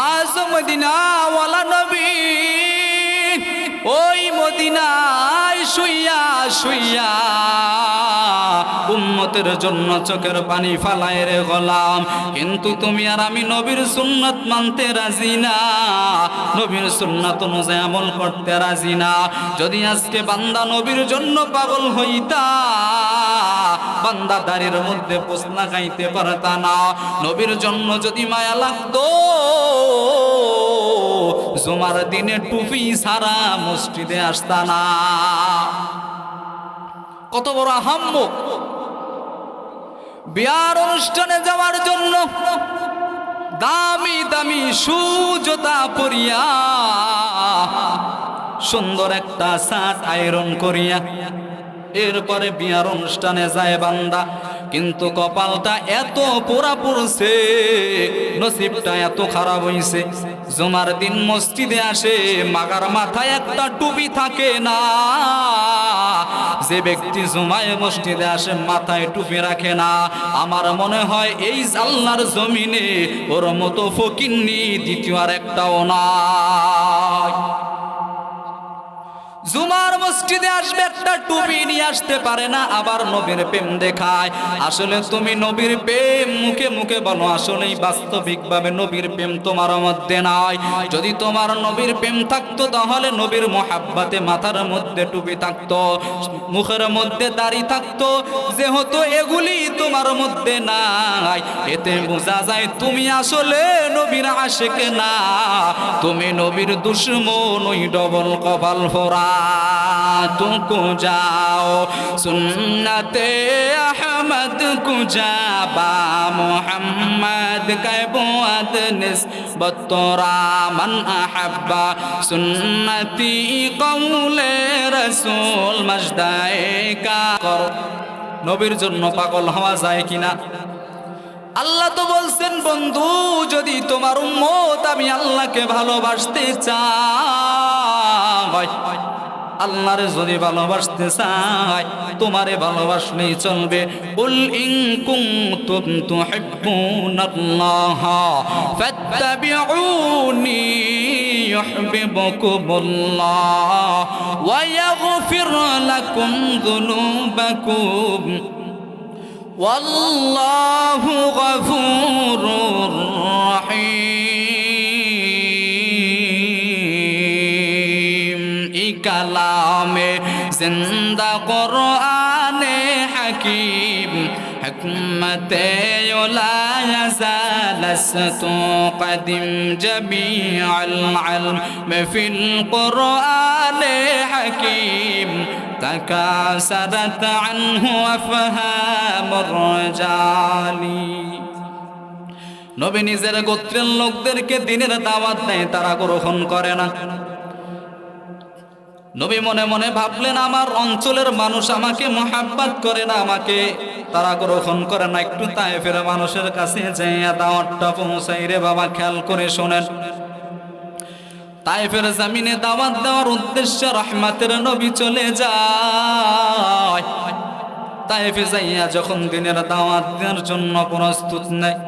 আজ মদিনাওয়ালা নবী ওই মদিনায় শুইয়া শুইয়া উম্মতের জন্য চোখের পানি ফালায় রে গোলাম। কিন্তু তুমি আর আমি নবীর সুন্নাত মানতে রাজি না, নবীর সুন্নাত অনুযায়ী আমল করতে রাজি না। যদি আজকে বান্দা নবীর জন্য পাগল হইতা, বান্দা দাড়ির মধ্যে পোস্ত খাইতে পারতা না। নবীর জন্য যদি মায়া লাগতো, জুমার দিনে টুপি সারা মসজিদে আসতা না। কত বড় আহাম্মক! বিয়ার অনুষ্ঠানে যাওয়ার জন্য দামি দামি শু জুতা পরিয়া, সুন্দর একটা শার্ট আয়রন করিয়া এরপরে বিয়ার অনুষ্ঠানে যায় বান্দা। কিন্তু কপালটা এত পোড়া পড়ছে, নসিবটা এত খারাপ হইছে, জুমার দিন মসজিদে আসে, মাগার মাথায় একটা টুপি থাকে না। যে ব্যক্তি জুমায় মসজিদে আসে মাথায় টুপি রাখে না, আমার মনে হয় এই আল্লাহর জমিনে ওর মতো ফকিন্নি দ্বিতীয় আর একটাও নাই। জুমার মসজিদে আসবে, একটা টুপি নিয়ে আসতে পারে না, আবার নবীর প্রেম দেখায়। আসলে তুমি নবীর প্রেম মুখে মুখে বলো, আসলেই বাস্তবিকভাবে নবীর প্রেম তোমার মধ্যে নাই। যদি তোমার নবীর প্রেম থাকতো, তাহলে নবীর মোহাব্বতে মাথার মধ্যে টুপি থাকতো, মুখের মধ্যে দাড়ি থাকতো। যেহেতু এগুলি তোমার মধ্যে নাই, এতে বোঝা যায় তুমি আসলে নবীর আশিক না, তুমি নবীর দুশমন, ওই ডবল কপাল ফোরা। तुमको जाओ सुन्नते अहमद को जाबा मोहम्मद कैबुअद निस्बत तोरा मन अहब्बा सुन्नती कौले रसूल मजदाए का करो। নবীর জন্য পাগল হওয়া যায় কিনা? আল্লাহ তো বলছেন, বন্ধু যদি তোমার উম্মত আমি আল্লাহকে ভালোবাসতে চাই, আল্লাহরে যদি ভালোবাসতে চাই, তোমারে ভালোবাসলেই চলবে। কুল ইন কুনতুম তুহিব্বুনাল্লাহ ফাত্তাবিউনি ইউহিব্বুকুমুল্লাহ ওয়া ইয়াগফির লাকুম যুনুবাকুম ওয়াল্লাহু গফুরুর রহিম। এই কালামে জিন্দা কুরআনে হাকিম হিকমতে লা ইয়াজাল আস্তুকাদিম জামিআল ইলম ফিল কুরআনে হাকিম تكاثرت عنه أفهام الرجال। নবী নিজের গোত্রের লোকদেরকে দিনের দাওয়াত দেয়, তারা গ্রহণ করে না। নবী মনে মনে ভাবলেন, আমার অঞ্চলের মানুষ আমাকে মোহাব্বত করে না, আমাকে তারা গ্রহণ করে না। একটু তায়েফের মানুষের কাছে যাইয়া দাওয়াতটা পৌঁছাই রে বাবা। খেয়াল করে শোনেন, তায়েফের জমিনে দাওয়াত দেওয়ার উদ্দেশ্যে রহমতের নবী চলে যায়। তায়েফে যাইয়া যখন দিনের দাওয়াত দেওয়ার জন্য প্রস্তুত নেয়,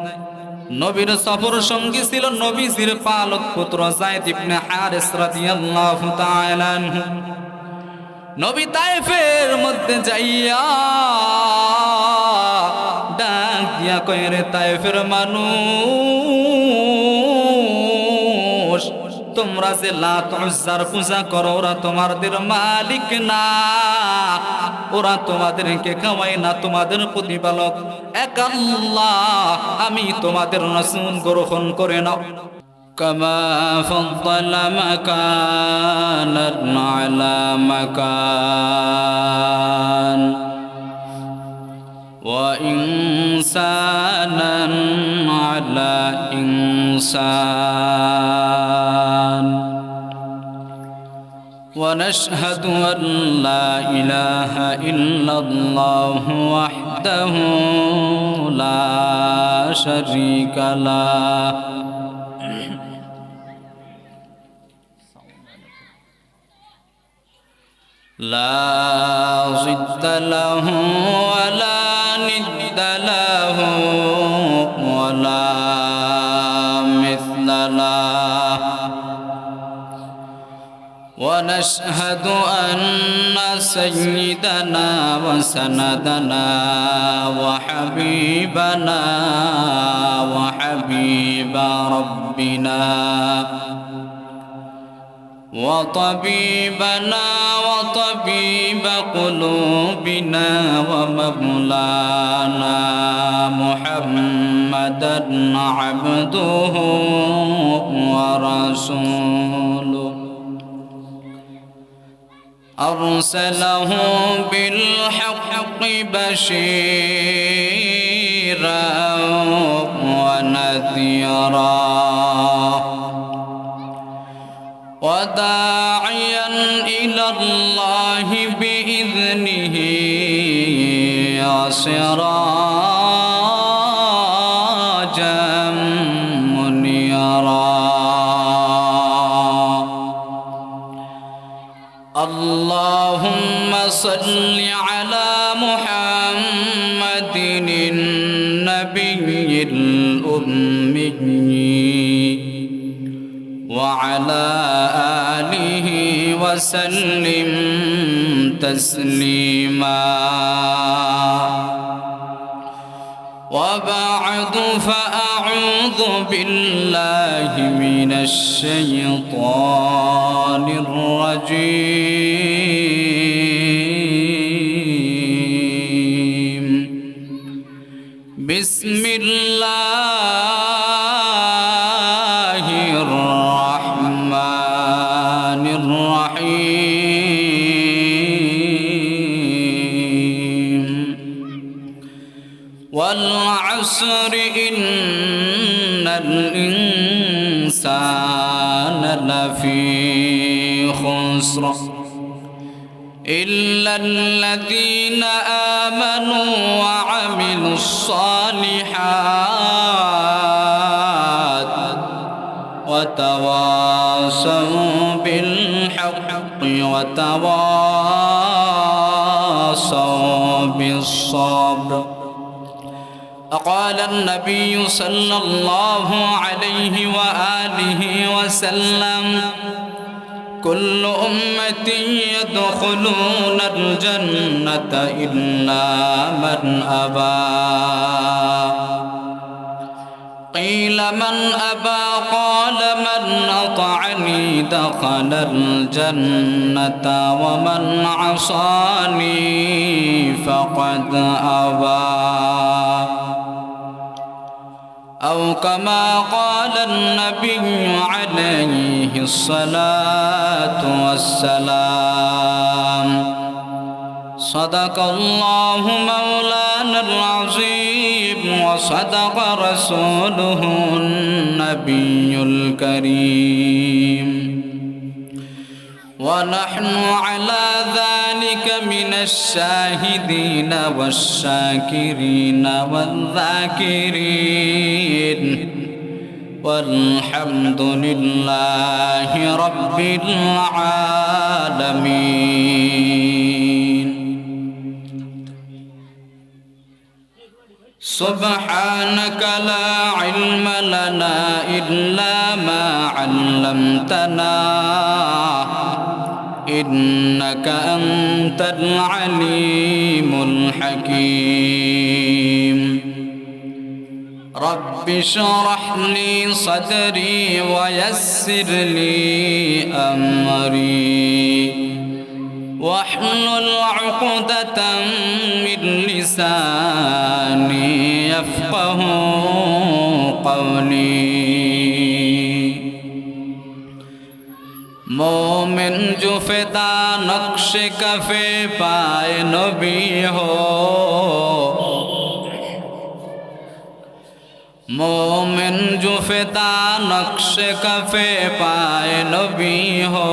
নবীর সফর সঙ্গী ছিল নবীজির পালক পুত্র যায়েদ ইবনে হারিস রাদিয়াল্লাহু তাআলা আনহু। নবী তায়েফের মধ্যে যাইয়া ডাক দিয়া কয়, রে তায়েফের মানুষ, তোমরা যে লাত উজ্জার পূজা করো, ওরা তোমাদের মালিক না, ওরা তোমাদেরকে খাওয়ায় না, তোমাদের প্রতিপালক এক আল্লাহ। আমি তোমাদের রাসূল গ্রহণ করে নাও। কামা ফাদ্দালা মাকানান আলা মাকান ওয়া ইনসানান আলা ইনসান ونشهد أن لا إله إلا الله وحده لا شريك له لا ضد له ولا ند له ولا مثل له ونشهد أن سيدنا وسندنا وحبيبنا وحبيب ربنا وطبيبنا وطبيب قلوبنا ومولانا محمدا عبده ورسوله أرسله بالحق بشيرا ونذيرا وداعيا إلى الله بإذنه وسراجا منيرا اللهم صل على محمد النبي الأمي وعلى آله وسلم تسليما وبعد فأعوذ بالله من الشيطان الرجيم بسم الله الرحمن الرحيم والعصر إن الإنسان لفي خسر إلا الذين آمنوا وعملوا الصالحات وتواصوا بالحق وتواصوا بالصبر. قال النبي صلى الله عليه وآله وسلم كل أمة يدخلون الجنة إلا من أبى. قيل من أبى؟ قال من أطعني دخل الجنة ومن عصاني فقد أبى. أو كما قال النبي عليه الصلاة والسلام. صدق الله مولانا العظيم وصدق رسوله النبي الكريم ونحن على ذلك من الشاهدين والشاكرين والذاكرين والحمد لله رب العالمين. سبحانك لا علم لنا إلا ما علمتنا إنك أنت العليم الحكيم. رب اشرح لي صدري ويسر لي أمري واحلل عقدة من لساني يفقه قولي. मोमिन जो फिदा नक्श कफे पाए नबी हो, मोमिन जो फिदा नक्श कफे पाए नबी हो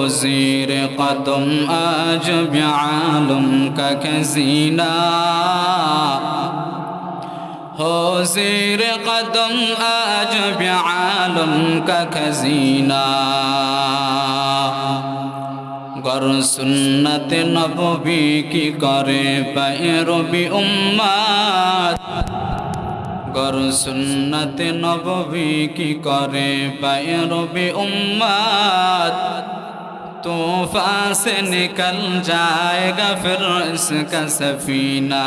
ज़ीर कदम आज ब्यालम का खज़ीना हो ज़ीर कदम आज ब्यालम का खज़ीना. गर सुन्नत नबवी की करे पैरवी उम्मत, কর সুন্নত নবী কি করে पैरवी उम्मत तूफान से निकल जाएगा फिर इसका सफीना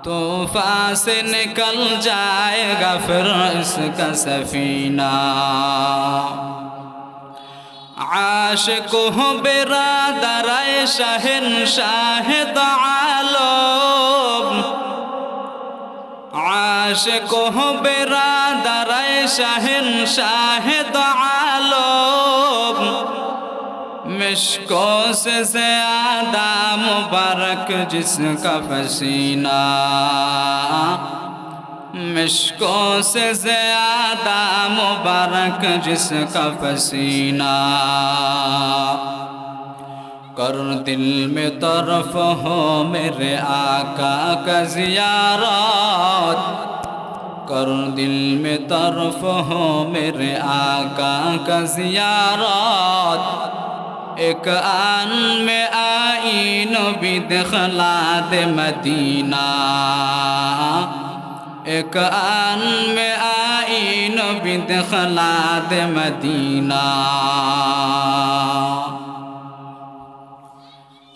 तूफान से निकल जाएगा फिर इसका सफीना आशिक हो बिरादर शहंशाह दो आलम आशिक हो बिरादर शहंशाह दो आलम मिश्कों से ज़्यादा मुबारक जिसका पसीना मिश्कों से ज़्यादा मुबारक जिसका पसीना कर दिल में तरफ हो मेरे आका का ज़ियारत कर दिल में तरफ हो मेरे आका का ज़ियारत एक आन में आईन भी दिखला दे मदीना एक आन में आईन भी दिखला दे मदीना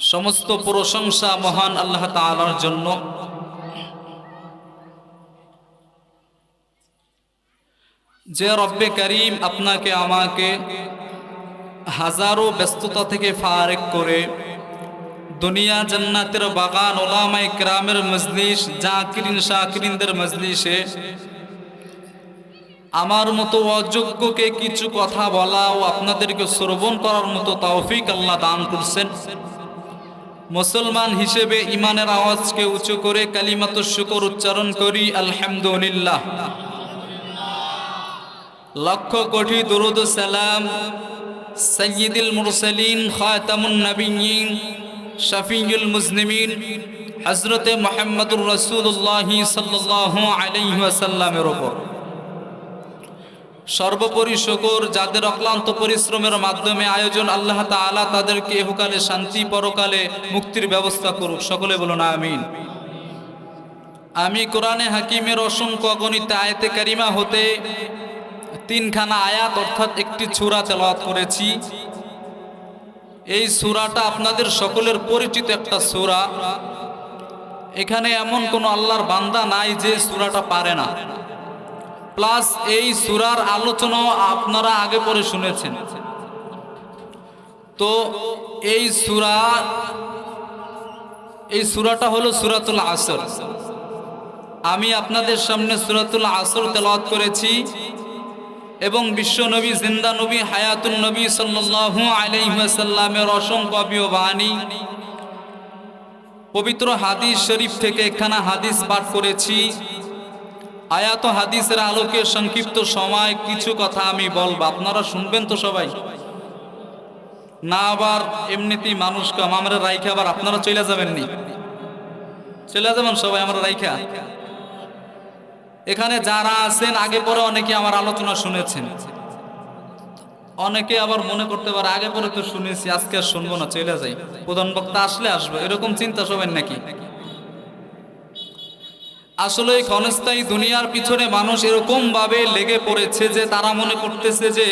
समस्त प्रशंसा महान अल्लाह ताआलार जन्य जे रब्बे करीम আপনাকে আমাকে হাজারো ব্যস্ততা থেকে ফারেক করে দুনিয়া জান্নাতের বাগান ওলামায়ে কেরামের মজলিস জাকিরিন শাকিরিনদের মজলিসে আমার মতো অযোগ্যকে কিছু কথা বলা ও আপনাদেরকে শ্রবণ করার মতো তৌফিক আল্লাহ দান করেছেন মুসলমান হিসেবে ঈমানের আওয়াজকে উঁচু করে কালিমাতুশ শুকর উচ্চারণ করি আলহামদুলিল্লাহ লক্ষ কোটি দরুদ ও সালাম সৈয়দুল মুরসালিন খাতামুন নবিয়্যিন শফিউল মুজনিমিন হযরতে মুহাম্মদুর রাসূলুল্লাহ সাল্লাল্লাহু আলাইহি ওয়াসাল্লামের উপর সর্বোপরি শুকর যাদের অক্লান্ত পরিশ্রমের মাধ্যমে আয়োজন আল্লাহ তাআলা তাদেরকে ইহকালে শান্তি পরকালে মুক্তির ব্যবস্থা করুক সকলে বলুন আমিন আমি কোরআনে হাকিমের অসংখ্য অগণিত আয়াতে কারিমা হতে তিনখানা আয়াত অর্থাৎ একটি সূরা তেলাওয়াত করেছি এই সূরাটা আপনাদের সকলের পরিচিত একটা সূরা এখানে এমন কোন আল্লাহর বান্দা নাই যে সূরাটা পারে না প্লাস এই সূরার আলোচনা আপনারা আগে পরে শুনেছেন তো এই সূরাটা হলো সূরাতুল আসর আমি আপনাদের সামনে সূরাতুল আসর তেলাওয়াত করেছি এবং বিশ্ব নবী জিন্দা নবী হায়াতুন নবী সাল্লাল্লাহু আলাইহি ওয়াসাল্লামের অসংখ্য বাণী পবিত্র হাদিস শরীফ থেকে একখানা হাদিস পাঠ করেছি আয়াত ও হাদিসের আলোকে সংক্ষিপ্ত সময় কিছু কথা আমি বলবো আপনারা শুনবেন তো সবাই না আবার এমনিতেই মানুষ কম আমরা রাইখা আবার আপনারা চলে যাবেন নি চলে যাবেন সবাই আমরা রাইখা এখানে যারা আছেন আগে পরে অনেকে আমার আলোচনা শুনেছেন অনেকে আবার মনে করতে পারে আগে পরে তো শুনেছি আজকে আর শুনবো না চলে যাই প্রধান বক্তা আসলে আসবো এরকম চিন্তা সবাই নাকি আসলে এই ক্ষণস্থায়ী দুনিয়ার পিছনে মানুষ এরকম ভাবে লেগে পড়েছে যে তারা মনে করতেছে যে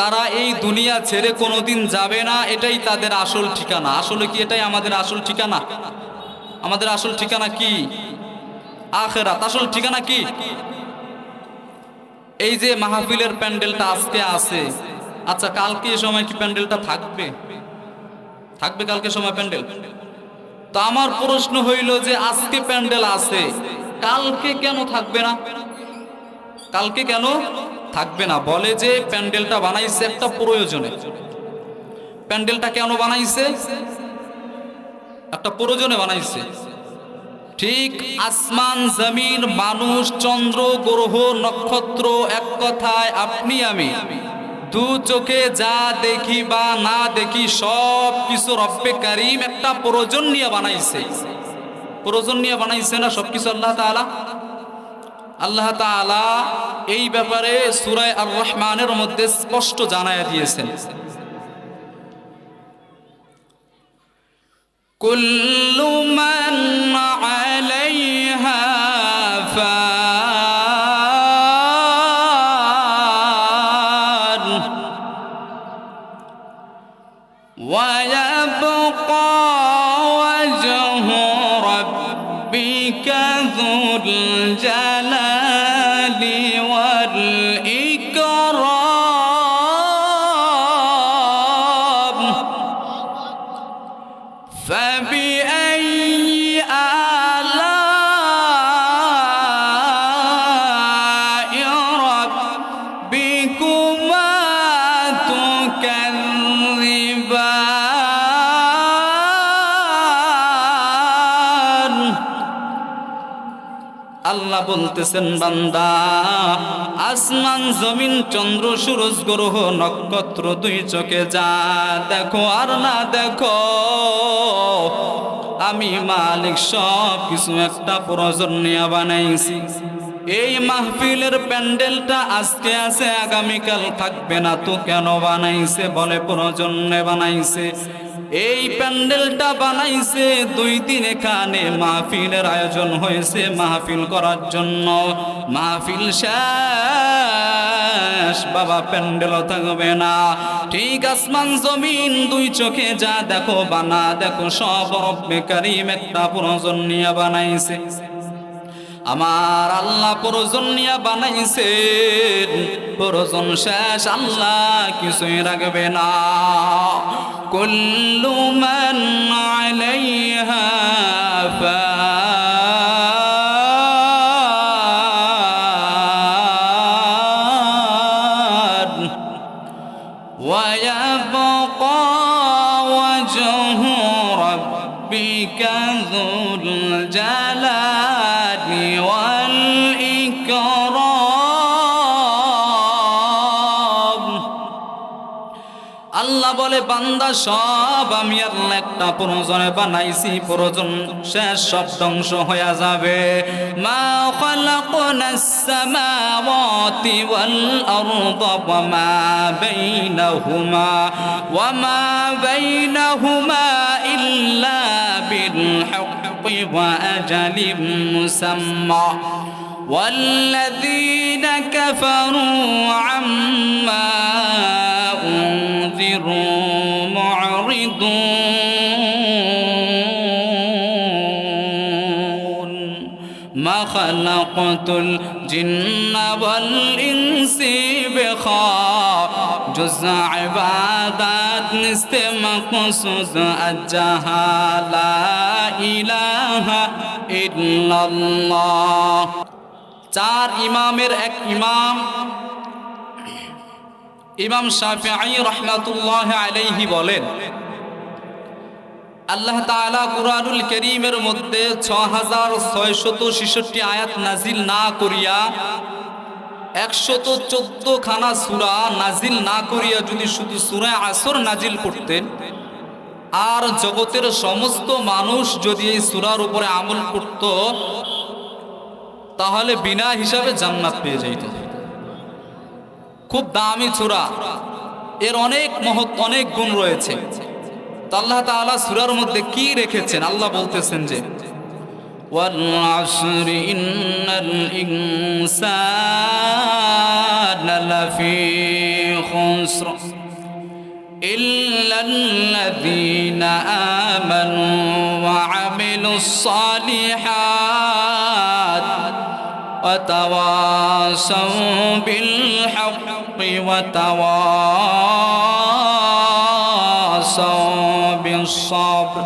তারা এই দুনিয়া ছেড়ে কোনোদিন যাবে না এটাই তাদের আসল ঠিকানা আসলে কি এটাই আমাদের আসল ঠিকানা আমাদের আসল ঠিকানা কি আখিরাত আসল ঠিকানা কি এই যে মাহফিলের প্যান্ডেলটা আজকে আছে আচ্ছা কালকে এই সময় কি প্যান্ডেলটা থাকবে থাকবে কালকে সময় প্যান্ডেল তো আমার প্রশ্ন হইল যে আজকে প্যান্ডেল আছে কালকে কেন থাকবে না কালকে কেন থাকবে না বলে যে প্যান্ডেলটা বানাইছে একটা প্রয়োজনে প্যান্ডেলটা কেন বানাইছে একটা প্রয়োজনে বানাইছে ঠিক আসমান জমিন মানুষ চন্দ্র গ্রহ নক্ষত্র এক কথায় আপনি আমি দু চোখে যা দেখি বা না দেখি সব কিছু রব্বে কারীম একটা প্রয়োজন নিয়ে বানাইছে প্রয়োজন নিয়ে বানাইছে না সবকিছু আল্লাহ তাআলা এই ব্যাপারে সূরা আর রহমানের মধ্যে স্পষ্ট জানায়া দিয়েছেন কুল্লু মান আলাইহা الجلال والإكرام فبأي آلاء ربكما تكذبان আল্লাহ বলতেছেন বান্দা আসমান জমিন চন্দ্র সূরজ গ্রহ নক্ষত্র দুই চোখে যা দেখো আর না দেখো আমি মালিক সব কিছু একটা প্রয়োজন নিয়ে বানাইছি এই মাহফিলের প্যান্ডেলটা আজকে আছে আগামীকাল থাকবে না তো কেন বানাইছে বলে প্রয়োজনে বানাইছে এই প্যান্ডেলটা বানাইছে 2 দিন এখানে মাহফিলের আয়োজন হয়েছে মাহফিল করার জন্য মাহফিল শেষ বাবা প্যান্ডেলও থাকবে না ঠিক আসমান জমিন দুই চোখে যা দেখো বানা দেখো সব রব্বে কারীম একটা প্রয়োজন নিয়ে বানাইছে আমার আল্লাহ প্রয়োজন নিয়ে বানাইছেন প্রয়োজন শেষ আল্লাহ কিছুই রাখবে না কুল্লু মান আলাইহা ফান ওয়া ইয়াবকা ওয়াজহু রাব্বিকা যুল জালালি ওয়াল ইকরাম আল্লাহ বলে বান্দা সব আমি আল্লাহ একটা প্রয়োজনে বানাইছি প্রয়োজন শেষ সব ধ্বংস হয়ে যাবে মা খালাকনাস সামাওয়াতি ওয়াল আরদা ওয়া মা বাইনাহুমা ইল্লা বিল হাক্কি ওয়া আজালিম মুসাম্মা والذين كفروا عما أنذروا معرضون ما خلقت الجن والإنس بخاجز عبادات مقصود الجهال لا إله إلا الله চার ইমামের এক ইমাম ইমাম শাফিঈ রাহমাতুল্লাহি আলাইহি বলেন আল্লাহ তাআলা কুরআনুল কারীমের মধ্যে 6666 আয়াত নাজিল না করিয়া 114 খানা সূরা নাজিল না করিয়া যদি শুধু সূরা আসর নাজিল করতেন আর জগতের সমস্ত মানুষ যদি এই সূরার উপরে আমল করত তাহলে বিনা হিসাবে জান্নাত পেয়ে যেত খুব দামি সূরা এর অনেক মহৎ অনেক গুণ রয়েছে তো আল্লাহ তাআলা সূরার মধ্যে কি রেখেছেন আল্লাহ বলতেছেন যে ওয়াল আসরি ইন্নাল ইনসানা লাফি খুসর ইল্লাল্লাযীনা আমানু ওয়া আমিলুস সালিহাত وتواصوا بالحق وتواصوا بالصبر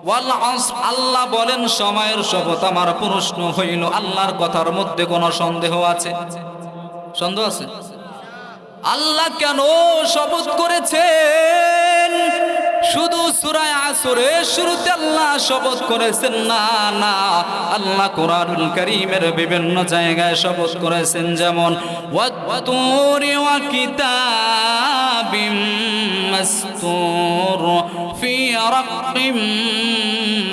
والعصر আল্লাহ বলেন সময়ের শপথ আমার প্রশ্ন হইল আল্লাহর কথার মধ্যে কোনো সন্দেহ আছে সন্দেহ আছে আল্লাহ কেন শপথ করেছেন শুধু সূরা আসরের শুরুতে আল্লাহ শপথ করেছেন না না আল্লাহ কোরআনুল কারীমের বিভিন্ন জায়গায় শপথ করেছেন যেমন ওয়াত-তুরি ওয়া কিতাবিম মাসতুর ফি রাক্কিম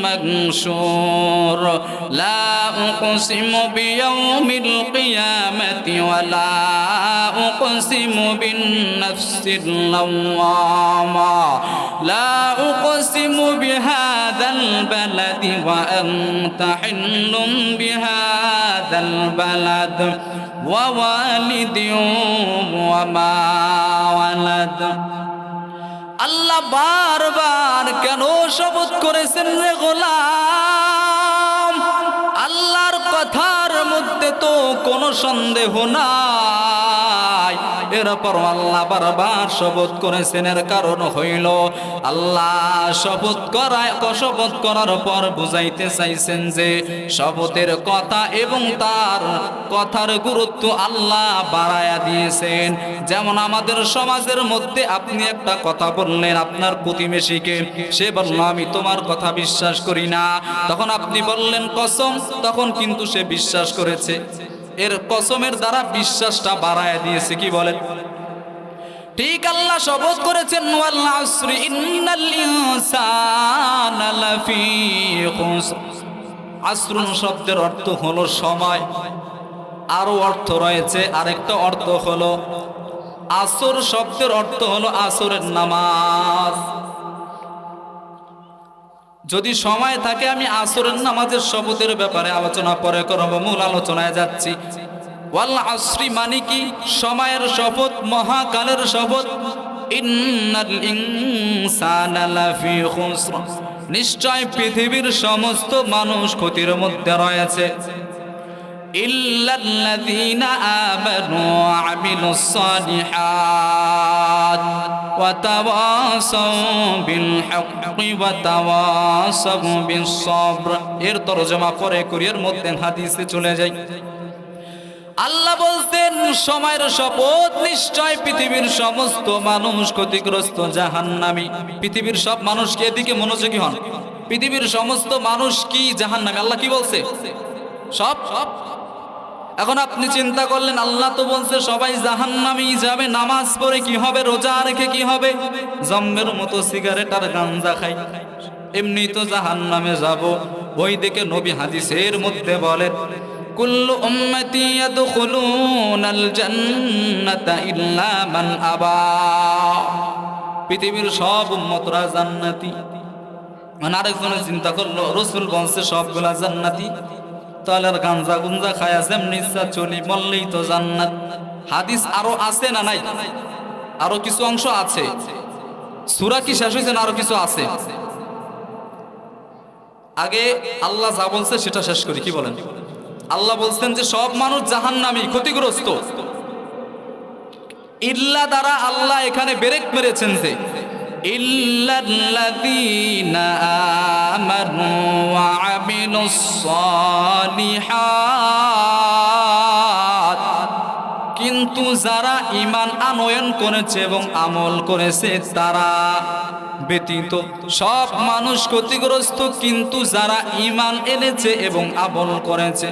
মানশুর লা উকসিমু বিয়াউমিল কিয়ামাতি ওয়া লা উকসিমু বিন নাফসিল লাওয়ামা لا أقسم بهذا البلد وأنت حل بهذا البلد ووالد وما ولد আল্লাহ বারবার কেন শপথ করেছেন রে গোলাম আল্লাহর কথা কোনো সন্দেহ নাই। এরপর আল্লাহ বারবার শপথ করেছেন, এর কারণ হইল আল্লাহ শপথ করার পর বুঝাইতে চাইছেন যে শপথের কথা এবং তার কথার গুরুত্ব আল্লাহ বাড়ায়া দিয়েছেন। যেমন আমাদের সমাজের মধ্যে আপনি একটা কথা বললেন আপনার প্রতিবেশীকে, সে বলল আমি তোমার কথা বিশ্বাস করি না, তখন আপনি বললেন কসম, তখন কিন্তু সে বিশ্বাস করেছে। এর কসমের দ্বারা বিশ্বাসটা বাড়ায় দিয়েছে। কি বলেন? ঠিক আল্লাহ শপথ করেছেন ওয়াল আসরি ইন্নাল ইনসানা লাফি খুসর। আসরুন শব্দের অর্থ হলো সময়, আরো অর্থ রয়েছে, আরেকটা অর্থ হলো আসর শব্দের অর্থ হলো আসরের নামাজ। যদি সময় থাকে আমি আসরের নামাজের শপথের ব্যাপারে আলোচনা পরে করব, মূল আলোচনায় যাচ্ছি। ওয়াল আসরি মানে কি? সময়ের শপথ, মহাকালের শপথ। ইন্নাল ইনসানা লাফি খুসর, নিশ্চয় পৃথিবীর সমস্ত মানুষ ক্ষতির মধ্যে রয়েছে। ইল্লাল্লাযীনা আমানু ওয়া আমিলুস সালিহাত ওয়া তাওয়াসাউ বিল হাক্কি ওয়া তাওয়াসাউ বিস সাবর। এর তরজমা পরে কোরিয়ার মধ্যে হাদিসে চলে যায়। আল্লাহ বলতেন সময়ের শপথ, নিশ্চয় পৃথিবীর সমস্ত মানুষ ক্ষতিগ্রস্ত, জাহান্নামী। পৃথিবীর সব মানুষকে, এদিকে মনোযোগী হন, পৃথিবীর সমস্ত মানুষ কি জাহান্নামী? আল্লাহ কি বলছে? সব। এখন আপনি চিন্তা করলেন আল্লাহ তো বলছে সবাই জাহান্নামী যাবে, নামাজ পড়ে কি হবে, রোজা রেখে কি হবে, জম্মের মতো সিগারেট আর গাঞ্জা খাই, এমনি তো জাহান্নামে যাব। ওই দিকে নবী হাদিসের মধ্যে বলেন কুল্লু উম্মতি ইয়াদখুলুনাল জান্নাতা ইল্লা মান আবা। পৃথিবীর সব উম্মতরা জান্নাতি। মানে আরেকজনে চিন্তা করলো রাসূল বলছে সবগুলা জান্নাতি, তাহলে আর গাঞ্জা গুঞ্জা খায়া যেমনি ইচ্ছা চলি, বললেই তো জান্নাত। হাদিস আরো আছে না নাই? আরো কিছু অংশ আছে। সূরা কি শেষ হয়েছে না আরো কিছু আছে? আগে আল্লাহ যা বলছে সেটা শেষ করি, কি বলেন? আল্লাহ বলছেন যে সব মানুষ জাহান্নামী, ক্ষতিগ্রস্ত। ইল্লা দ্বারা আল্লাহ এখানে ব্রেক মেরেছেন যে ইল্লাল্লাযীনা আমানু ওয়া আমিলুস সালিহাত, কিন্তু যারা ঈমান আনয়ন করেছে এবং আমল করেছে তারা ব্যতীত সব মানুষ ক্ষতিগ্রস্ত, কিন্তু যারা ঈমান এনেছে এবং আমল করেছে।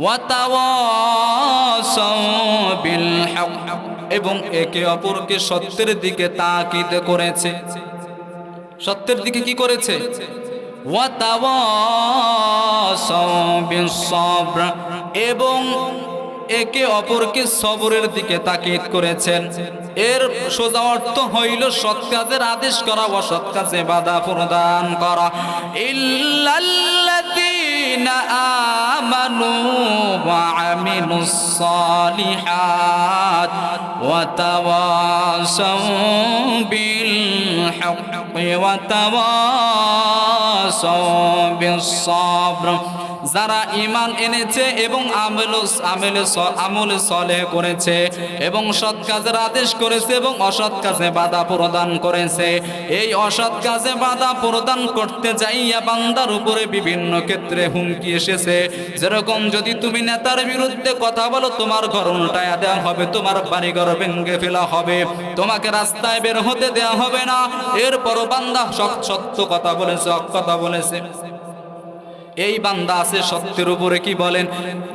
ওয়া তাওয়াসাউ বিল হক, এবং একে অপরকে সত্যের দিকে তাকিদ করেছে। সত্যের দিকে কি করেছে? ওয়া তাওয়াসাউ বিস সাবর, এবং একে অপরকে সবরের দিকে তাকিদ করেছেন। এর সোজা অর্থ হইল সৎ কাজের আদেশ করা, অসৎ কাজে বাধা প্রদান করা। ইল্লাল্লাযীনা আমানু ওয়া আমিলুস সালিহাত ওয়া তাওয়াসাউ বিল হাক্কি ওয়া তাওয়াসাউ বিস সাবর। যারা ঈমান এনেছে এবং আমলে সলেহ করেছে এবং সৎ কাজের আদেশ করেছে এবং অসৎ কাজে বাধা প্রদান করেছে। এই অসৎ কাজে বাধা প্রদান করতে যাইয়া বান্দার উপরে বিভিন্ন ক্ষেত্রে হুমকি এসেছে। যেরকম যদি তুমি নেতার বিরুদ্ধে কথা বলো, তোমার ঘর উল্টায়া দেওয়া হবে, তোমার বাড়িঘর ভেঙে ফেলা হবে, তোমাকে রাস্তায় বের হতে দেওয়া হবে না। এরপরও বান্দা সত্য কথা বলেছে, হক কথা বলেছে। এই বান্দা আছে সত্যের উপরে। কি বলেন?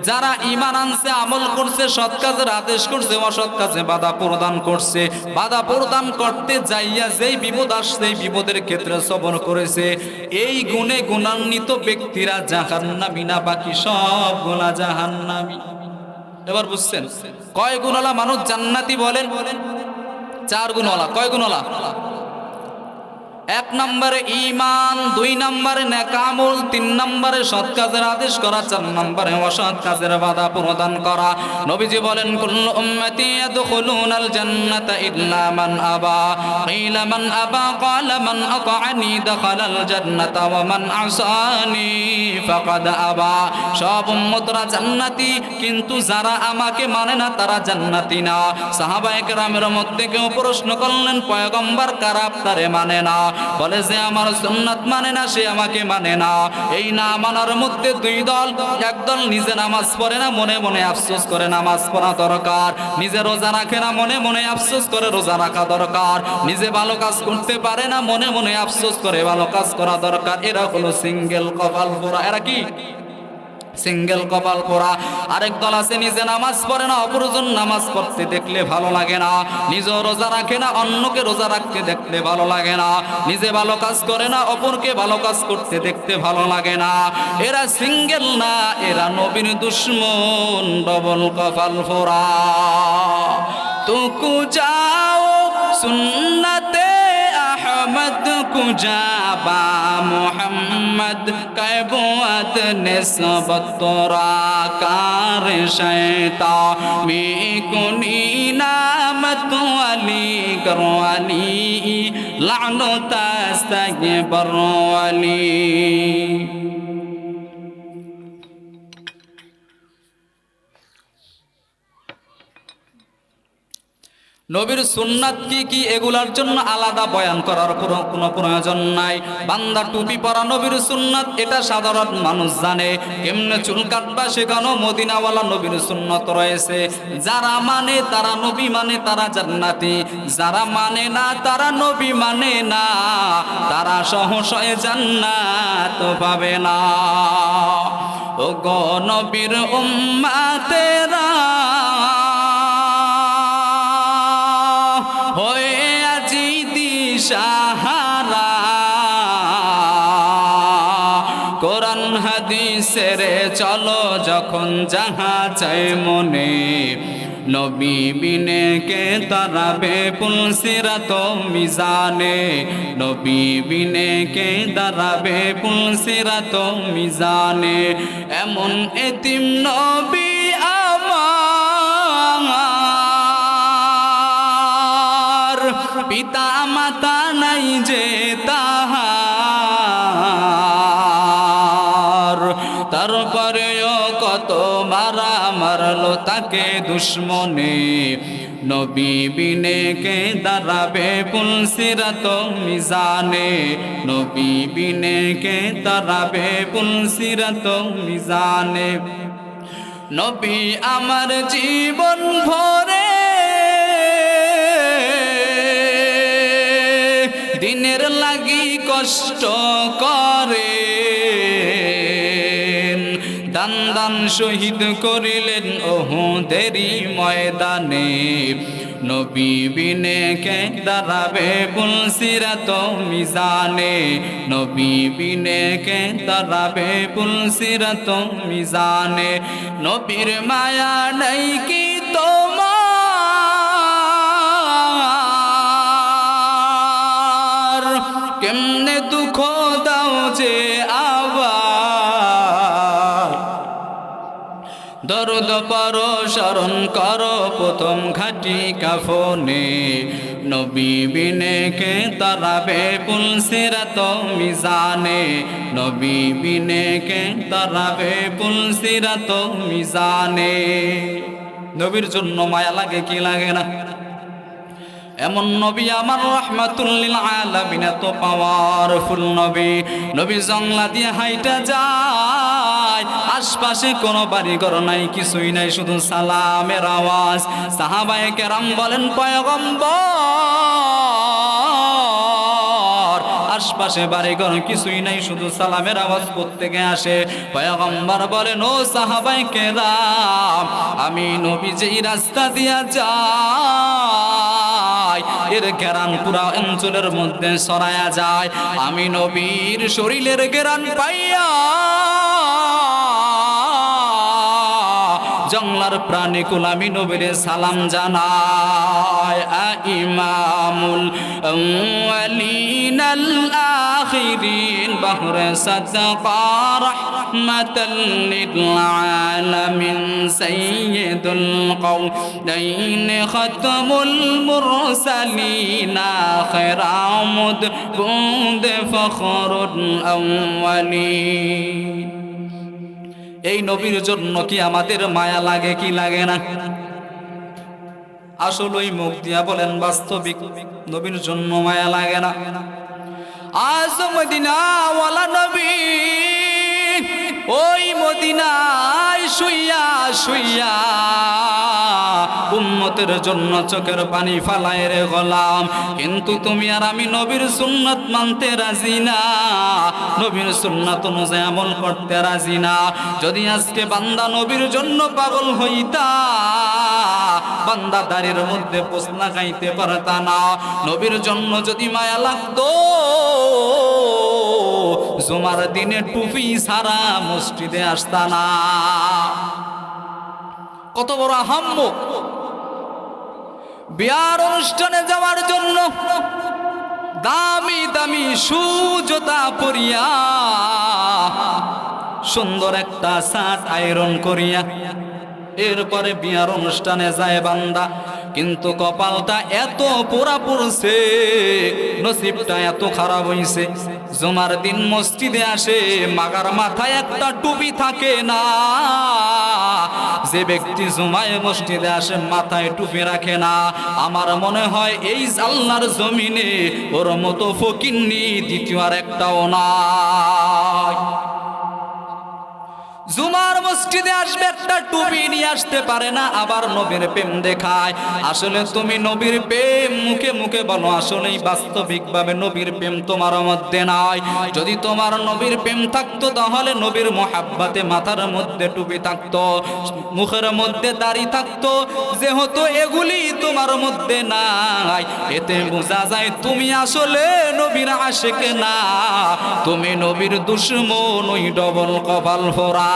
যারা ঈমান আনছে, আমল করছে, সৎ কাজের আদেশ করছে, অসৎ কাজে বাধা প্রদান করছে, বাধা প্রদান করতে যাইয়া যেই বিপদ আসছে এই বিপদের ক্ষেত্রে সবর করেছে, এই গুণে গুণান্বিত ব্যক্তিরা জাহান্নামী না, বাকি সব গুণা জাহান্নামী। এবার বুঝছেন কয় গুণওয়ালা মানুষ জান্নাতি? বলেন 4 গুণওয়ালা। কয় গুণওয়ালা? এক নম্বরে ঈমান, দুই নম্বরে নেক আমল, তিন নম্বরে সৎ কাজের আদেশ করা, চার নম্বরে অসৎ কাজের বাধা প্রদান করা। নবীজি বলেন কুল্লু উম্মতি ইয়াদখুলুনাল জান্নাতা ইল্লা মান আবা, কিলা মান আবা ক্বালা মান আতা'আনি দাখালাল জান্নাতা ওয়া মান আসানি ফাকাদ আবা। সব উম্মতরা জান্নাতি, কিন্তু যারা আমাকে মানে না তারা জান্নাতি না। সাহাবায়ে কেরামের মধ্যে কেউ প্রশ্ন করলেন, পয়গম্বর কারা আপনারে মানে না? বলে যে আমার সুন্নাত মানে না সে আমাকে মানে না। এই না মানার মধ্যে দুই দল, একদল নিজে নামাজ পড়ে না, মনে মনে আফসোস করে নামাজ পড়া দরকার। নিজে রোজা রাখে না, মনে মনে আফসোস করে রোজা রাখা দরকার। নিজে ভালো কাজ করতে পারে না, মনে মনে আফসোস করে ভালো কাজ করা দরকার। এরা হলো সিঙ্গেল কপাল পোড়া। এরা কি সিঙ্গেল কপাল পোড়া। আরেক দল আছে নিজে নামাজ পড়ে না, অপরজন নামাজ পড়তে দেখলে ভালো লাগে না। নিজে রোজা রাখে না, অন্যকে রোজা রাখতে দেখলে ভালো লাগে না। নিজে ভালো কাজ করে না, অপরকে ভালো কাজ করতে দেখতে ভালো লাগে না। এরা সিঙ্গেল না, এরা নবীর দুশ্মন, ডবল কপাল পোড়া। তুকু যাও সুন্নতে अहमद कुजाबा मोहम्मद कैबुअत निस्बत तोरा कार शैता मी कुनी नामत अली गरवाली लानो तस्तगबर अली। নবীর সুন্নাত কি কি এগুলার জন্য আলাদা বয়ান করার কোনো প্রয়োজন নাই। বান্দা টুপি পরা নবীর সুন্নাত, এটা সাধারণ মানুষ জানে। কেমনে চুল কাটবা সেখানেও মদিনাওয়ালা নবীর সুন্নাত রয়েছে। যারা মানে তারা নবী মানে তারা জান্নাতি, যারা মানে না তারা নবী মানে না, তারা সহসয় জান্নাত পাবে না। ও গো নবীর উম্মাতেরা সাহারা, কোরআন হাদিসের চলো যখন যাহা চাই মনে, নবী বিনে কে দাঁড়াবে পুলসিরাত মিজানে, নবী বিনে কে দাঁড়াবে পুলসিরাত মিজানে। এমন এতিম নবী আমার, পিতা মাতা নাই যে তাহার, তারপরেও কত মারা মারলো তাকে দুশ্মনে, নবী বিনে কে দাঁড়াবে পুলসিরাত মিজানে, নবী বিনে কে দাঁড়াবে পুলসিরাত মিজানে। নবী আমার জীবন ভরে দিনের লাগি কষ্ট করে, দান দান শহীদ করিলেন ওহুদেরই ময়দানে, নবী বিনে কে দাঁড়াবে পুলসিরাত মিজানে, নবী বিনে কে দাঁড়াবে পুলসিরাত মিজানে। নবীর মায়া নাই কি তোমার, কেমনে দুঃখ দাও যে আবার, দরদ পরো স্মরণ করো প্রথম ঘাটি কাফনে, নবী বিনে কে দাঁড়াবে পুলসিরাত মিজানে, নবী বিনে কে দাঁড়াবে পুলসিরাত মিজানে। নবীর জন্য মায়া লাগে কি লাগে না? এমন নবী আমার রাহমাতুল লিল আলামিন, এত পাওয়ারফুল নবী। নবী জংলা দিয়ে হাইটা যায়, আশপাশে কোনো বাড়িঘর নাই, কিছুই নাই, শুধু সালামের আওয়াজ। সাহাবায়ে কেরাম বলেন পয়গম্বর, আশপাশে বাড়িঘর কিছুই নাই, শুধু সালামের আওয়াজ প্রত্যেকে আসে। পয়গম্বর বলেন ও সাহাবায়ে কেরাম, আমি নবী যেই রাস্তা দিয়া যাই এর ঘেরান পুরা অঞ্চলের মধ্যে ছড়ায়া যায়। আমি নবীর শরীরের ঘেরান পাইয়া জংলার প্রাণী কুল আমি নবীরে সালাম জানাই। ইমামুল আউয়ালিন আল আখিরিন বাহরে সাদকা রাহমাতাল লিল আলামিন সাইয়্যিদুল কওনাইন খাতামুল মুরসালিন আখিরামুদ বুদ ফখরুল আউয়ালিন। এই নবীর জন্য কি আমাদের মায়া লাগে কি লাগে না? আসলেই মুখ দিয়া বলেন বাস্তবিক নবীর জন্য মায়া লাগে না? আজ মদিনাওয়ালা নবী ওই মদিনায় শুইয়া শুইয়া উম্মতের জন্য চোখের পানি ফালায় রে গোলাম। কিন্তু তুমি আর আমি নবীর সুন্নাত মানতে রাজি না, নবীর সুন্নাত অনুযায়ী আমল করতে রাজি না। যদি আজকে বান্দা নবীর জন্য পাগল হইতা, বান্দা দাড়ির মধ্যে পোস্ত খাইতে পারতা না। নবীর জন্য যদি মায়া লাগতো, জুমার দিনে টুপি সারা মসজিদে আসতা না। কত বড় আহাম্মক! বিয়ার অনুষ্ঠানে যাওয়ার জন্য দামি দামি শু জুতা পরিয়া, সুন্দর একটা শার্ট আয়রন করিয়া এরপরে বিয়ার অনুষ্ঠানে যায় বান্দা। কিন্তু কপালটা এত পোড়া পড়ছে, নসিবটা এত খারাপ হইছে, জুমার দিন মসজিদে আসে মাগার মাথায় একটা টুপি থাকে না। যে ব্যক্তি জুমায় মসজিদে আসে মাথায় টুপি রাখে না, আমার মনে হয় এই আল্লাহর জমিনে ওর মতো ফকিন্নি দ্বিতীয় আর একটাও নাই। জুমার মসজিদে আসবে একটা টুপি নিয়ে আসতে পারে না, আবার নবীর প্রেম দেখায়। আসলে তুমি নবীর প্রেম মুখে মুখে বলো, আসলেই বাস্তবিকভাবে নবীর প্রেম তোমার মধ্যে নাই। যদি তোমার নবীর প্রেম থাকতো তাহলে নবীর মোহাব্বতে মাথার মধ্যে টুপি থাকতো, মুখের মধ্যে দাড়ি থাকতো। যেহেতু এগুলি তোমার মধ্যে নাই, এতে বোঝা যায় তুমি আসলে নবীর আশিক না, তুমি নবীর দুশমন, ওই ডবল কপাল ফোরা।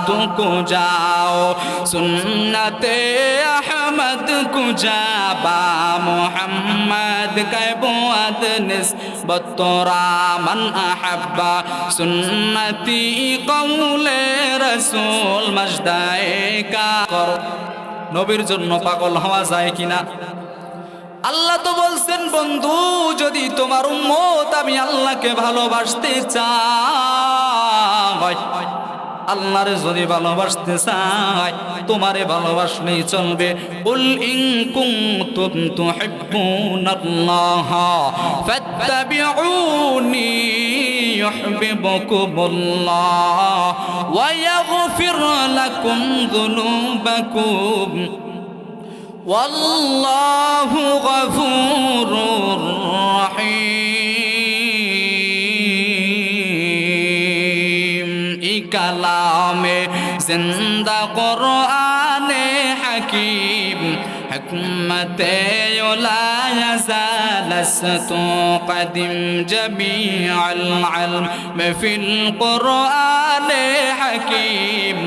तुमको जाओ सुन्नते अहमद को जाबा मोहम्मद के बुआद निस्बत तोरा मन अहब्बा सुन्नती कौले रसूल मजदाए का करो। নবীর জন্য পাগল হওয়া যায় কিনা? আল্লাহ তো বলছেন, বন্ধু যদি তোমার উম্মত আমি আল্লাহকে ভালোবাসতে চাই, আল্লাহরে যদি ভালোবাসতে চাই, তোমারে ভালোবাসলেই চলবে। কুল ইন কুনতুম তুহিব্বুনাল্লাহ ফাত্তাবিউনি ইউহিব্বুকুমুল্লাহ ওয়া ইয়াগফির লাকুম যুনুবাকুম ওয়াল্লাহু গফুরুর রহিম। ই কালামে জিন্দা কুরআনে হাকিম হিকমতে লা ইয়াজাল আস্তু-কদিম জামিআল ইলম ফিল কুরআনে হাকিম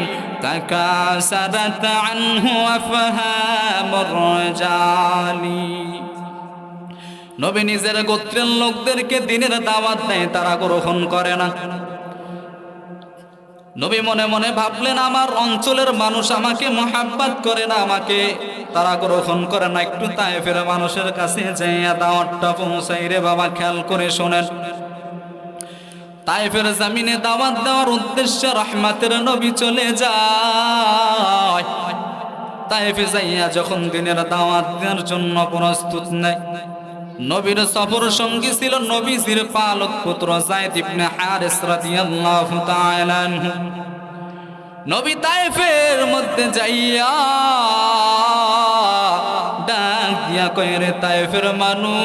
تكاثرت عنه أفهام الرجال। নবী নিজের গোত্রের লোকদেরকে দিনের দাওয়াত দেয়, তারা গ্রহণ করে না। নবী মনে মনে ভাবলেন, আমার অঞ্চলের মানুষ আমাকে মোহাব্বত করে না, আমাকে তারা গ্রহণ করে না। একটু তায়েফের মানুষের কাছে যাইয়া দাওয়াতটা পৌঁছাই রে বাবা। খেয়াল করে শোনেন, তায়েফের জমিনে দাওয়াত দেওয়ার উদ্দেশ্যে রহমতের নবী চলে যায়। তায়েফে যাইয়া যখন দিনের দাওয়াত দেওয়ার জন্য প্রস্তুত নেয়, নবীর সফর সঙ্গী ছিল নবীজির পালক পুত্র যায়েদ ইবনে হারিস রাদিয়াল্লাহু তাআলা আনহু। নবী তায়েফের মধ্যে যাইয়া ডাক দিয়া কয়, রে তায়েফের মানুষ,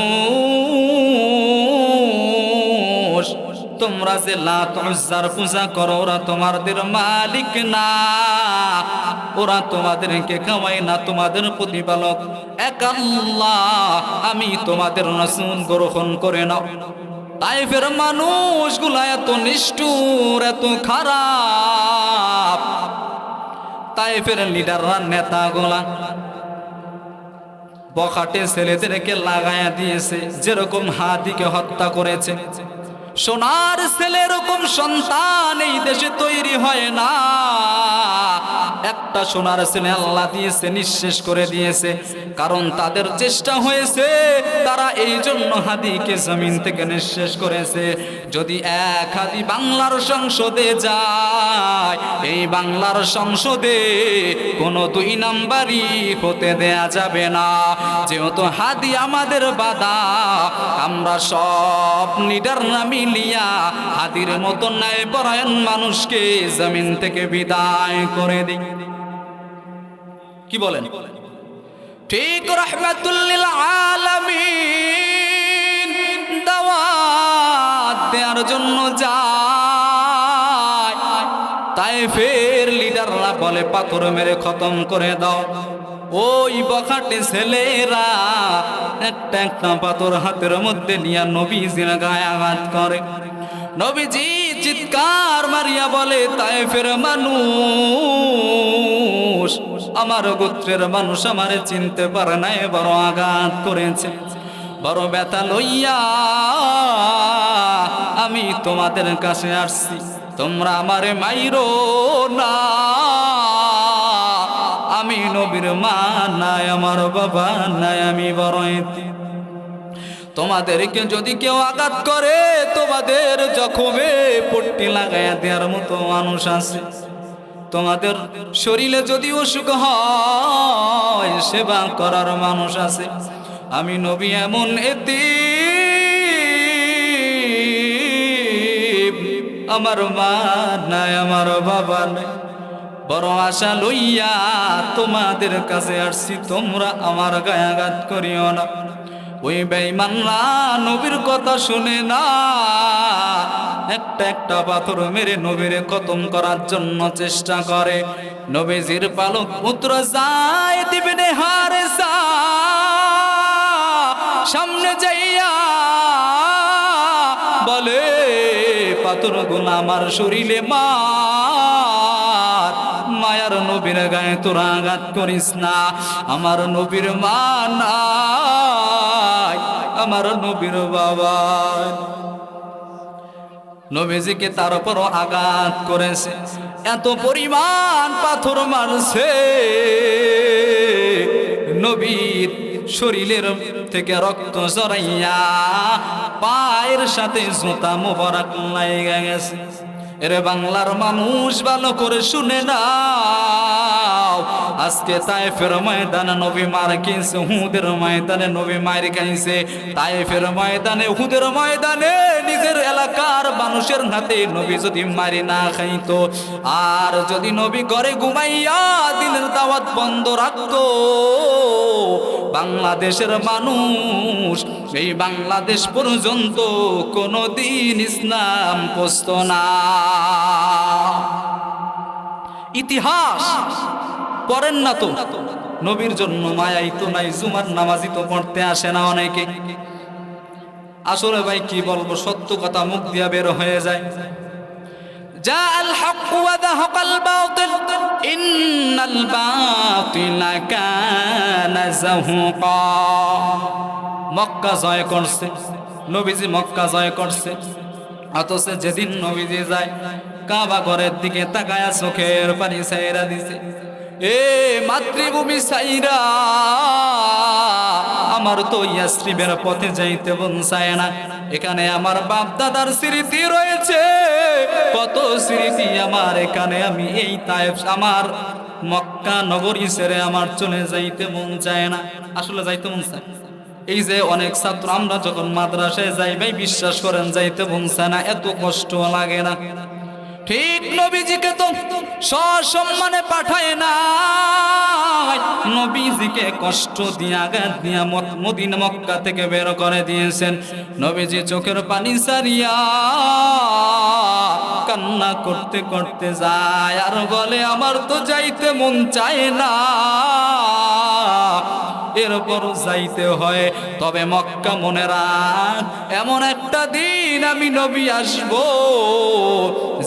তোমরা যে লাত উজ্জার পূজা করো, ওরা তোমাদের মালিক না, ওরা তোমাদেরকে খাওয়ায় না, তোমাদের প্রতিপালক এক আল্লাহ। আমি তোমাদের রাসূল গ্রহণ করে নাও। তায়েফের মানুষগুলা এত নিষ্ঠুর, এত খারাপ, তায়েফের লিডাররা নেতাগুলা বখাটে ছেলেদেরকে লাগায়া দিয়েছে, যেরকম হাদিকে হত্যা করেছে। সোনার ছেলে এরকম সন্তান এই দেশে তৈরি হয় না। একটা সোনার ছেলে আল্লাহ দিয়েছে, নিঃশেষ করে দিয়েছে, কারণ তাদের চেষ্টা হয়েছে, তারা এই জন্য হাদিকে জমিন থেকে নিঃশেষ করেছে। যদি এক হাদি বাংলার সংসদে যায়, এই বাংলার সংসদে কোনো 2 নাম্বারই হতে দেয়া যাবে না। যেহেতু হাদি আমাদের বাধা, আমরা সব লিডাররা মিলিয়া হাদির মতো ন্যায় পরায়ণ মানুষকে জমিন থেকে বিদায় করে দিই। কি বলেন? ঠিক রাহমাতুল লিল আলামিন দাওয়াত দেওয়ার জন্য যায়, তায়েফের লিডাররা বলে পাথর মেরে খতম করে দাও। ওই বখাটে ছেলেরা একটা একটা পাথর হাতের মধ্যে নিয়ে নবীজির গায়ে আঘাত করে। নবীজি চিৎকার মারিয়া বলে, তায়েফের মানুষ, আমার গোত্রের মানুষ আমারে চিনতে পারে না, বড় আঘাত করেছে, বড় ব্যথা লইয়া আমি তোমাদের কাছে আসছি, তোমরা আমারে মাইরো না। আমি নবীর মা নাই, আমার বাবা নাই, আমি বড় এতিম। তোমাদেরকে যদি কেউ আঘাত করে, তোমাদের জখমে পট্টি লাগাইয়া দেওয়ার মতো মানুষ আছে। তোমাদের শরীরে যদি অসুখ হয়, সেবা করার মানুষ আছে। আমি নবী এমন এতিম, আমার মা নাই, আমার বাবা নাই, বড় আশা লইয়া তোমাদের কাছে আসছি, তোমরা আমার গায়ে আঘাত করিও না। ওই বেঈমানরা নবীর কথা শুনে না, একটা একটা পাথর মেরে নবীরে খতম করার জন্য চেষ্টা করে। নবীজির পালক পুত্র যায়েদ ইবনে হারেসা সামনে যাইয়া বলে, পাথরগুলো আমার শরীরে মার, মায়ার নবীর গায়ে তোরা আঘাত করিস না, আমার নবীর মা নাই, আমার নবীর বাবা। নবীজিকে তার উপরও আঘাত করেছে, এত পরিমাণ পাথর মারছে, নবীর শরীরের থেকে রক্ত জড়াইয়া পায়ের সাথে জুতা মোবারক লাগা গেছে। এরে বাংলার মানুষ ভালো করে শুনে নাও, আজকে তায়েফের ময়দানে নবী মার খেয়েছে, উহুদের ময়দানে নবী মার খাইছে। তায়েফের ময়দানে, উহুদের ময়দানে নিজের এলাকার মানুষের হাতে নবী যদি মারি না খাইতো, আর যদি নবী ঘরে ঘুমাইয়া দিনের দাওয়াত বন্ধ রাখতো, বাংলাদেশের মানুষ এই বাংলাদেশ পর্যন্ত কোনদিন ইসলাম পৌঁছত না। ইতিহাস পড়েন না তো, নবীর জন্য মায়াই তো নাই, জুমার নামাজি তো পড়তে আসে না অনেকে। আসলে ভাই কি বলবো, সত্য কথা মুখ দিয়া বের হয়ে যায়। জাআল হক ওয়া যাহাকাল বাতিল ইন্নাল বাতিলা কানা যাহুকা। মক্কা জয় করছে নবীজি, মক্কা জয় করছে, অথচ যেদিন নবীজি যায় কাবা ঘরের দিকে তাকায়া চোখের পানি ছাইরা দিছে। এ মাতৃভূমি ছাইরা আমার তো ইয়াসরিবের পথে যাইতে মন চায় না। এখানে আমার বাপ দাদার স্মৃতি রয়েছে, কত স্মৃতি আমার এখানে, আমি এই তায়েফ আমার মক্কা নগরী ছেড়ে আমার চলে যাইতে মন চায় না। আসলে যাইতে মন চায়। এই যে অনেক ছাত্র আমরা যখন মাদ্রাসায় যাই ভাই, বিশ্বাস করেন যাইতে মন চায় না, এত কষ্ট লাগে না। ঠিক নবীজিকে তো সসম্মানে পাঠায় না, নবীজিকে কষ্ট দিয়া আঘাত দিয়া মদিনা মক্কা থেকে বের করে দিয়েছেন। নবীজি চোখের পানি সারিয়া কান্না করতে করতে যায় আর বলে, আমার তো যাইতে মন চায় না, এরপর যাইতে হয়। তবে মক্কা মনে রাখ, এমন একটা দিন আমি নবী আসবো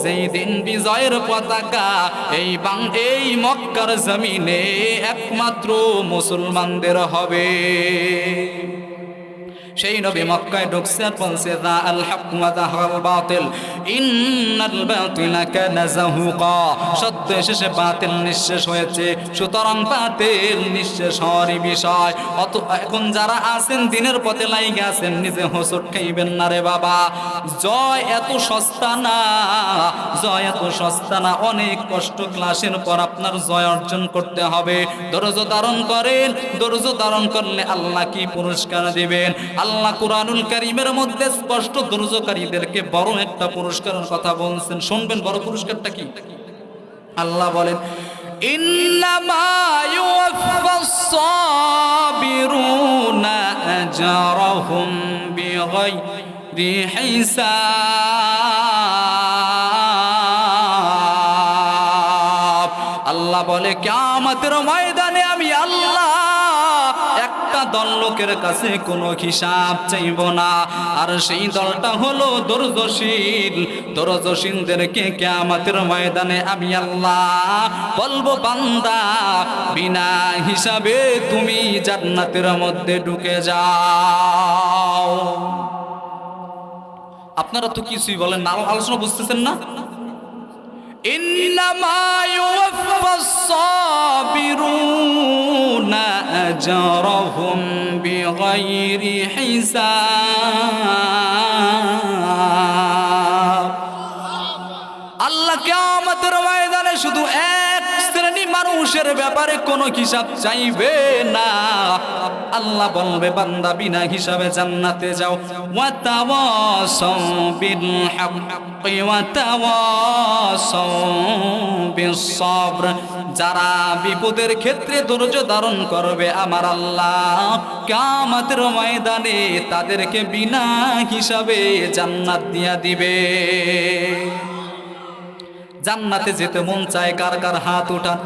যেই দিন বিজয়ের পতাকা এই মক্কার জমিনে একমাত্র মুসলমানদের হবে। সেই নবী মক্কায় ঢুকছে আর বলছে যা আল হক ওয়া যাহাল বাতিল ইন্নাল বাতিলা কানা যাহুকা, সত্য শেষে বাতিল নিঃশেষ হয়েছে, সুতরাং বাতিল নিঃশেষ হওয়ারই বিষয়। এখন যারা আছেন দিনের পথে লাইগে আছেন, নিজে হোঁচট খাইবেন না রে বাবা। জয় এত সস্তা না, জয় এত সস্তা না। অনেক কষ্ট ক্লাসের পর আপনার জয় অর্জন করতে হবে। ধৈর্য ধারণ করেন, ধৈর্য ধারণ করলে আল্লাহ কি পুরস্কার দিবেন। আল্লাহ কুরআনুল কারীমের মধ্যে স্পষ্ট ধৈর্যকারীদেরকে বড় একটা পুরস্কারের কথা বলছেন, শুনবেন। বড় পুরস্কারটা কি? আল্লাহ বলেন ইন্নামা ইউওয়াফাস সাবিরুনা আজরাহুম বিগাইরি হিসাব। আল্লাহ বলে কিয়ামতের ময়দানে আমি আল্লাহ একটা দল লোকের কাছে কোনো হিসাব চাইব না, আর সেই দলটা হলো ধৈর্যশীল। ধৈর্যশীলদেরকে কিয়ামতের ময়দানে আমি আল্লাহ বলবো বান্দা বিনা হিসাবে তুমি জান্নাতের মধ্যে ঢুকে যাও। আপনারা তো কিছুই বলেন না, আলোচনা বুঝতেছেন না। ইন্নামা ইউওয়াফাস সাবিরুনা আজরাহুম বিগাইরি হিসাব। আল্লাহ কিয়ামতের ময়দানে শুধু এক শ্রেণী মানুষের ব্যাপারে কোনো হিসাব চাইবে না। আল্লাহ বলবে বান্দা বিনা হিসাবে জান্নাতে যাও। ওয়া তাওয়াসাউ বিল হাক্কি ওয়া তাওয়াসাউ বিস সাবর। যারা বিপদের ক্ষেত্রে ধৈর্য ধারণ করবে আমার আল্লাহ কিয়ামতের ময়দানে তাদেরকে বিনা হিসাবে জান্নাত দিয়া দিবে। জান্নাতে যেতে মন চায় কার কার হাত উঠান।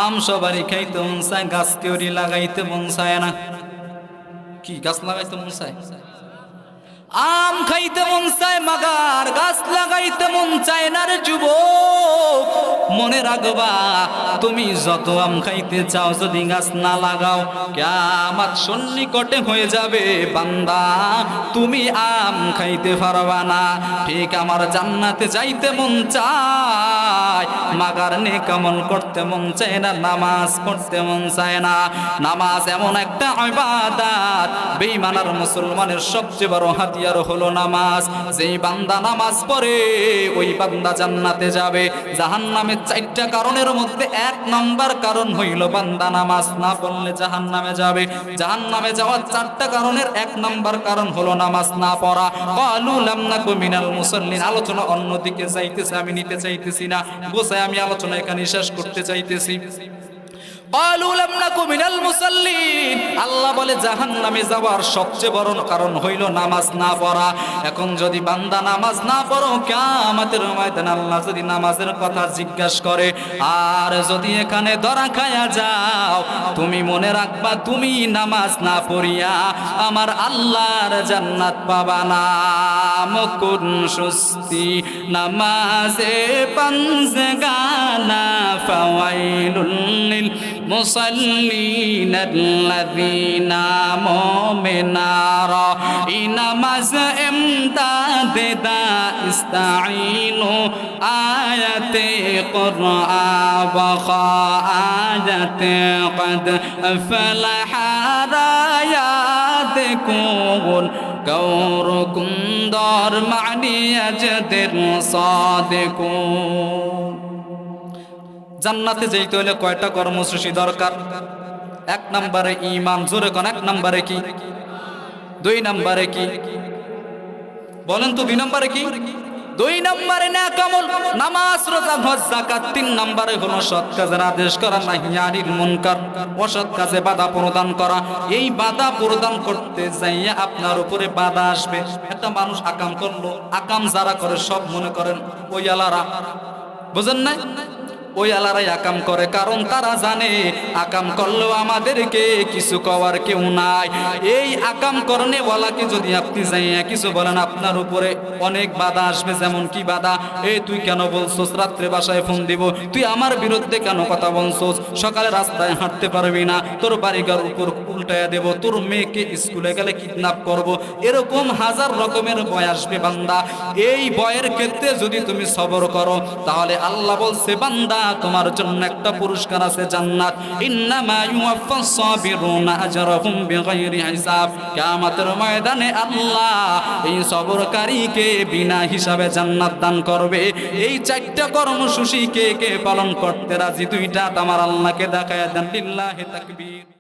আম সবারই খাইতে মন চায়, গাছ কেউরি লাগাইতে মন চায় না। কি গাছ লাগাইতে মন চায়? আম খাইতে মন চায়, মাগার গাছ লাগাইতে মন চায় না রে যুবক। মনে রাখবা তুমি যত আম খাইতে চাও, যদি গাছ না লাগাও কিয়ামত সন্নিকটে হয়ে যাবে বান্দা, তুমি আম খাইতে পারবা না। ঠিক আমার জান্নাতে যাইতে মন চায়, মাগার নেক আমল করতে মন চায় না, নামাজ পড়তে মন চায় না। নামাজ এমন একটা ইবাদত, বেঈমানার মুসলমানের সবচেয়ে বড় হাতিয়ার হলো নামাজ। যেই বান্দা নামাজ পড়ে ওই বান্দা জান্নাতে যাবে। জাহান্নামের 4টা কারণের মধ্যে 1 নম্বর কারণ হইল বান্দা নামাজ না পড়লে জাহান্নামে যাবে। জাহান্নামে যাওয়ার 4টা কারণের 1 নম্বর কারণ হলো নামাজ না পড়া। ক্বালু লাম নাকু মিনাল মুসাল্লিন। আলোচনা অন্যদিকে যাইতেছে, আমি নিতে চাইতেছি না, গোছায় আমি আলোচনা এখানে শেষ করতে চাইতেছি। ক্বালু লাম নাকু মিনাল মুসাল্লিন। আল্লাহ বলে জাহান্নামে যাওয়ার সবচেয়ে বড় কারণ হইল নামাজ না পড়া। এখন যদি বান্দা নামাজ না পড়ো, কিয়ামতের ময়দানে আল্লাহ যদি নামাজের কথা জিজ্ঞাসা করে, আর যদি এখানে ধরা খায়া যাও, তুমি মনে রাখবা তুমি নামাজ না পড়িয়া আমার আল্লাহর জান্নাত পাবা না। মুকুন সুস্তি নামাজে পাঞ্জগানা ফাওয়াইলুল লিল মুসাল্লিন আল্লাযীনা মুমিনারা। এই নামাজ ইমদাদে দা ইস্তাঈনু আয়াতে কুরআন ওয়া আয়াতে কদ ফালাহা রায়াতুকুন কাওরকুম দর মানিয়াজদের সাদিকুন। জান্নাতে যেতে হলে কয়টা কর্মসূচি দরকার? 1 নম্বরে ঈমান। জোরে কোন 1 নম্বরে কি? 2 নম্বরে কি? বলেন তো 2 নম্বরে কি? 2 নম্বরে নেক আমল, নামাজ, রোজা, হজ, যাকাত। 3 নম্বরে হলো সৎ কাজের আদেশ করা, নাহি আনিল মুনকার, অসৎ কাজে বাধা প্রদান করা। এই বাধা প্রদান করতে যাইয়া আপনার উপরে বাধা আসবে। একটা মানুষ আকাম করলো, আকাম যারা করে সব মনে করেন ওই আলারা, বুঝেন না? ওই আলারাই আকাম করে, কারণ তারা জানে আকাম করলেও আমাদেরকে কিছু কওয়ার কেউ নাই। এই আকাম করনে ওয়ালাকে যদি আপনি যাইয়া কিছু বলেন, আপনার উপরে অনেক বাধা আসবে। যেমন কি বাধা? এই তুই কেন বলছোস রাত্রে বাসায় ফোন দিব, তুই আমার বিরুদ্ধে কেন কথা বলছোস, সকালে রাস্তায় হাঁটতে পারবি না, তোর বাড়িঘর উপর উল্টায়া দেব, তোর মেয়েকে স্কুলে গেলে কিডন্যাপ করব, এরকম হাজার রকমের ভয় আসবে বান্দা। এই ভয়ের ক্ষেত্রে যদি তুমি সবর করো, তাহলে আল্লাহ বলছে বান্দা তোমার জন্য একটা পুরস্কার আছে, জান্নাত। ইন্নামা ইউয়াফাস সাবিরুনা আজরাহুম বিগাইরি হিসাব। কিয়ামতের ময়দানে আল্লাহ এই সবরকারীকে বিনা হিসাবে জান্নাত দান করবে। এই চারটা কর্মসূচি কে কে পালন করতে রাজি? দুইটা আমার আল্লাহকে দেখায় দেন। লিল্লাহি তাকবীর।